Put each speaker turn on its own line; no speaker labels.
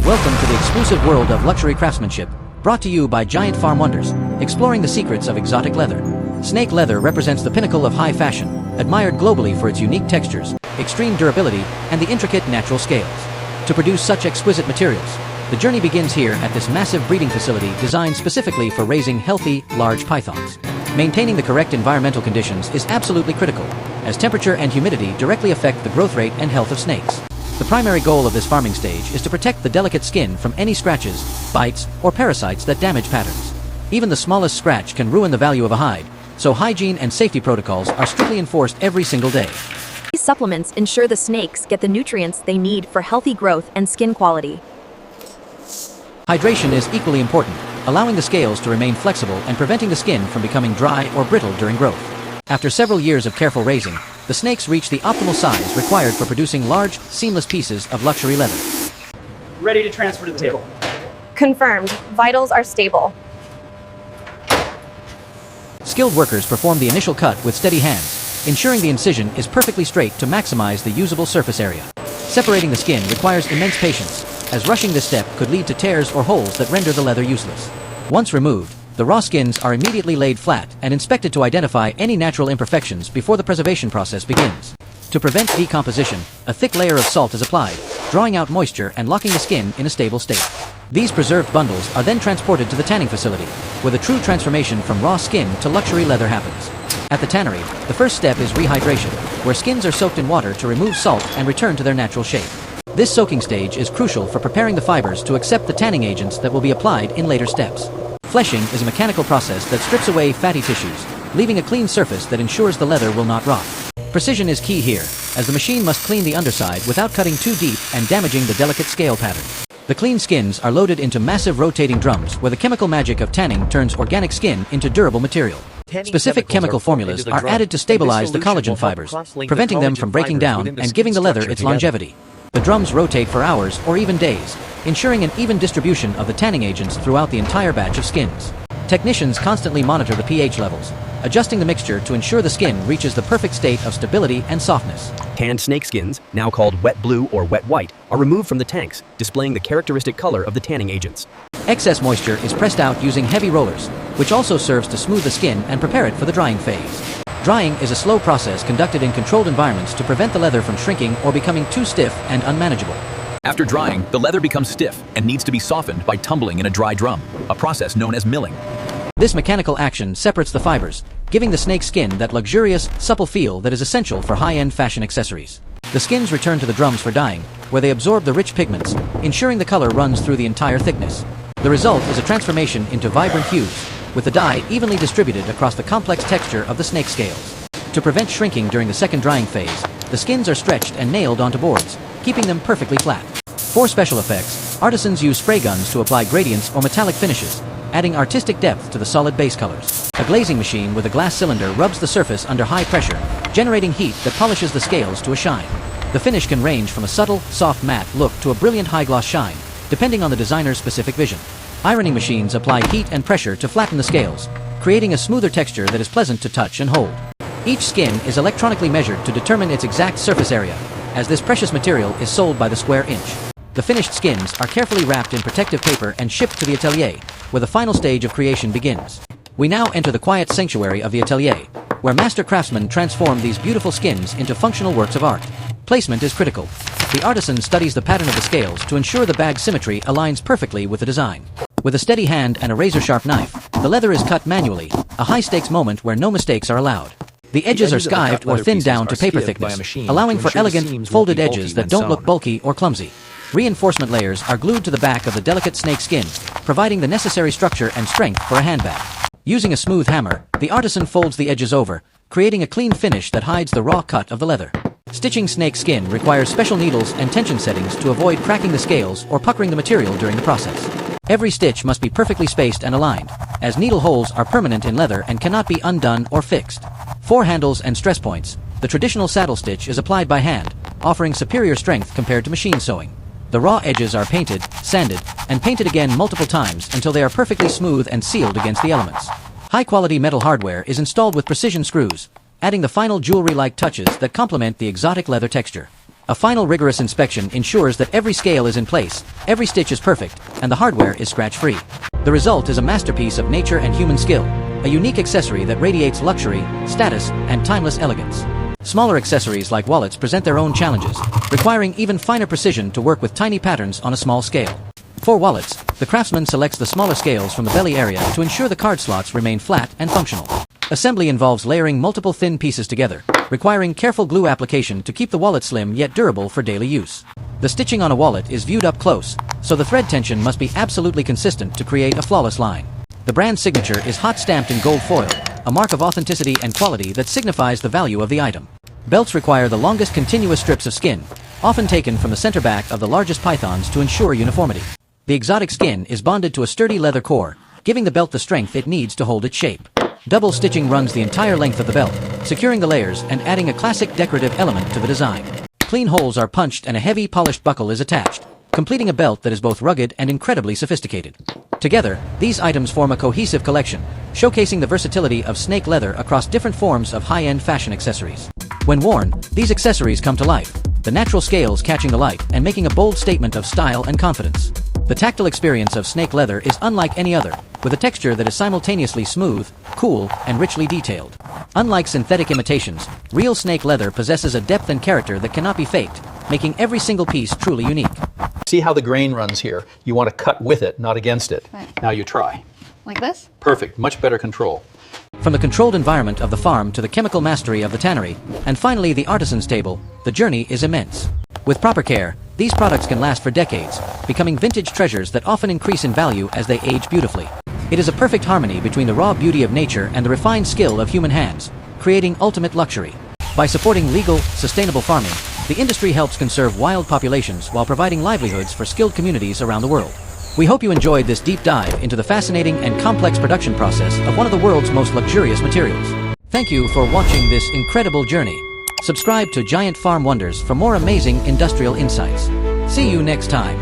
Welcome to the exclusive world of luxury craftsmanship, brought to you by Giant Farm Wonders, exploring the secrets of exotic leather. Snake leather represents the pinnacle of high fashion, admired globally for its unique textures, extreme durability, and the intricate natural scales. To produce such exquisite materials, the journey begins here at this massive breeding facility designed specifically for raising healthy, large pythons. Maintaining the correct environmental conditions is absolutely critical, as temperature and humidity directly affect the growth rate and health of snakes. The primary goal of this farming stage is to protect the delicate skin from any scratches, bites, or parasites that damage patterns. Even the smallest scratch can ruin the value of a hide, so hygiene and safety protocols are strictly enforced every single day.
These supplements ensure the snakes get the nutrients they need for healthy growth and skin quality.
Hydration is equally important, allowing the scales to remain flexible and preventing the skin from becoming dry or brittle during growth. After several years of careful raising, the snakes reach the optimal size required for producing large, seamless pieces of luxury leather.
Ready to transfer to the table.
Confirmed. Vitals are stable.
Skilled workers perform the initial cut with steady hands, ensuring the incision is perfectly straight to maximize the usable surface area. Separating the skin requires immense patience, as rushing this step could lead to tears or holes that render the leather useless. Once removed, the raw skins are immediately laid flat and inspected to identify any natural imperfections before the preservation process begins. To prevent decomposition, a thick layer of salt is applied, drawing out moisture and locking the skin in a stable state. These preserved bundles are then transported to the tanning facility, where the true transformation from raw skin to luxury leather happens. At the tannery, the first step is rehydration, where skins are soaked in water to remove salt and return to their natural shape. This soaking stage is crucial for preparing the fibers to accept the tanning agents that will be applied in later steps. Fleshing is a mechanical process that strips away fatty tissues, leaving a clean surface that ensures the leather will not rot. Precision is key here, as the machine must clean the underside without cutting too deep and damaging the delicate scale pattern. The clean skins are loaded into massive rotating drums where the chemical magic of tanning turns organic skin into durable material. Specific chemical formulas are added to stabilize the collagen fibers, preventing them from breaking down and giving the leather its longevity. The drums rotate for hours or even days, ensuring an even distribution of the tanning agents throughout the entire batch of skins. Technicians constantly monitor the pH levels, adjusting the mixture to ensure the skin reaches the perfect state of stability and softness.
Tanned snake skins, now called wet blue or wet white, are removed from the tanks, displaying the characteristic color of the tanning agents.
Excess moisture is pressed out using heavy rollers, which also serves to smooth the skin and prepare it for the drying phase. Drying is a slow process conducted in controlled environments to prevent the leather from shrinking or becoming too stiff and unmanageable.
After drying, the leather becomes stiff and needs to be softened by tumbling in a dry drum, a process known as milling.
This mechanical action separates the fibers, giving the snake skin that luxurious, supple feel that is essential for high-end fashion accessories. The skins return to the drums for dyeing, where they absorb the rich pigments, ensuring the color runs through the entire thickness. The result is a transformation into vibrant hues, with the dye evenly distributed across the complex texture of the snake scales. To prevent shrinking during the second drying phase, the skins are stretched and nailed onto boards, keeping them perfectly flat. For special effects, artisans use spray guns to apply gradients or metallic finishes, adding artistic depth to the solid base colors. A glazing machine with a glass cylinder rubs the surface under high pressure, generating heat that polishes the scales to a shine. The finish can range from a subtle, soft matte look to a brilliant high-gloss shine, depending on the designer's specific vision. Ironing machines apply heat and pressure to flatten the scales, creating a smoother texture that is pleasant to touch and hold. Each skin is electronically measured to determine its exact surface area, as this precious material is sold by the square inch. The finished skins are carefully wrapped in protective paper and shipped to the atelier, where the final stage of creation begins. We now enter the quiet sanctuary of the atelier, where master craftsmen transform these beautiful skins into functional works of art. Placement is critical. The artisan studies the pattern of the scales to ensure the bag symmetry aligns perfectly with the design. With a steady hand and a razor-sharp knife, the leather is cut manually, a high-stakes moment where no mistakes are allowed. The edges are skived or thinned down to paper thickness, allowing for elegant, folded edges that don't look bulky or clumsy. Reinforcement layers are glued to the back of the delicate snake skin, providing the necessary structure and strength for a handbag. Using a smooth hammer, the artisan folds the edges over, creating a clean finish that hides the raw cut of the leather. Stitching snake skin requires special needles and tension settings to avoid cracking the scales or puckering the material during the process. Every stitch must be perfectly spaced and aligned, as needle holes are permanent in leather and cannot be undone or fixed. For handles and stress points, the traditional saddle stitch is applied by hand, offering superior strength compared to machine sewing. The raw edges are painted, sanded, and painted again multiple times until they are perfectly smooth and sealed against the elements. High-quality metal hardware is installed with precision screws, adding the final jewelry-like touches that complement the exotic leather texture. A final rigorous inspection ensures that every scale is in place, every stitch is perfect, and the hardware is scratch-free. The result is a masterpiece of nature and human skill, a unique accessory that radiates luxury, status, and timeless elegance. Smaller accessories like wallets present their own challenges, requiring even finer precision to work with tiny patterns on a small scale. For wallets, the craftsman selects the smaller scales from the belly area to ensure the card slots remain flat and functional. Assembly involves layering multiple thin pieces together, requiring careful glue application to keep the wallet slim yet durable for daily use. The stitching on a wallet is viewed up close, so the thread tension must be absolutely consistent to create a flawless line. The brand signature is hot stamped in gold foil, a mark of authenticity and quality that signifies the value of the item. Belts require the longest continuous strips of skin, often taken from the center back of the largest pythons to ensure uniformity. The exotic skin is bonded to a sturdy leather core, giving the belt the strength it needs to hold its shape. Double stitching runs the entire length of the belt, securing the layers and adding a classic decorative element to the design. Clean holes are punched and a heavy polished buckle is attached, completing a belt that is both rugged and incredibly sophisticated. Together, these items form a cohesive collection, showcasing the versatility of snake leather across different forms of high-end fashion accessories. When worn, these accessories come to life, the natural scales catching the light and making a bold statement of style and confidence. The tactile experience of snake leather is unlike any other, with a texture that is simultaneously smooth, cool, and richly detailed. Unlike synthetic imitations, real snake leather possesses a depth and character that cannot be faked, making every single piece truly unique.
See how the grain runs here? You want to cut with it, not against it.
Right.
Now you try.
Like this?
Perfect, much better control.
From the controlled environment of the farm to the chemical mastery of the tannery, and finally the artisan's table, the journey is immense. With proper care, these products can last for decades, becoming vintage treasures that often increase in value as they age beautifully. It is a perfect harmony between the raw beauty of nature and the refined skill of human hands, creating ultimate luxury. By supporting legal, sustainable farming, the industry helps conserve wild populations while providing livelihoods for skilled communities around the world. We hope you enjoyed this deep dive into the fascinating and complex production process of one of the world's most luxurious materials. Thank you for watching this incredible journey. Subscribe to Giant Farm Wonders for more amazing industrial insights. See you next time.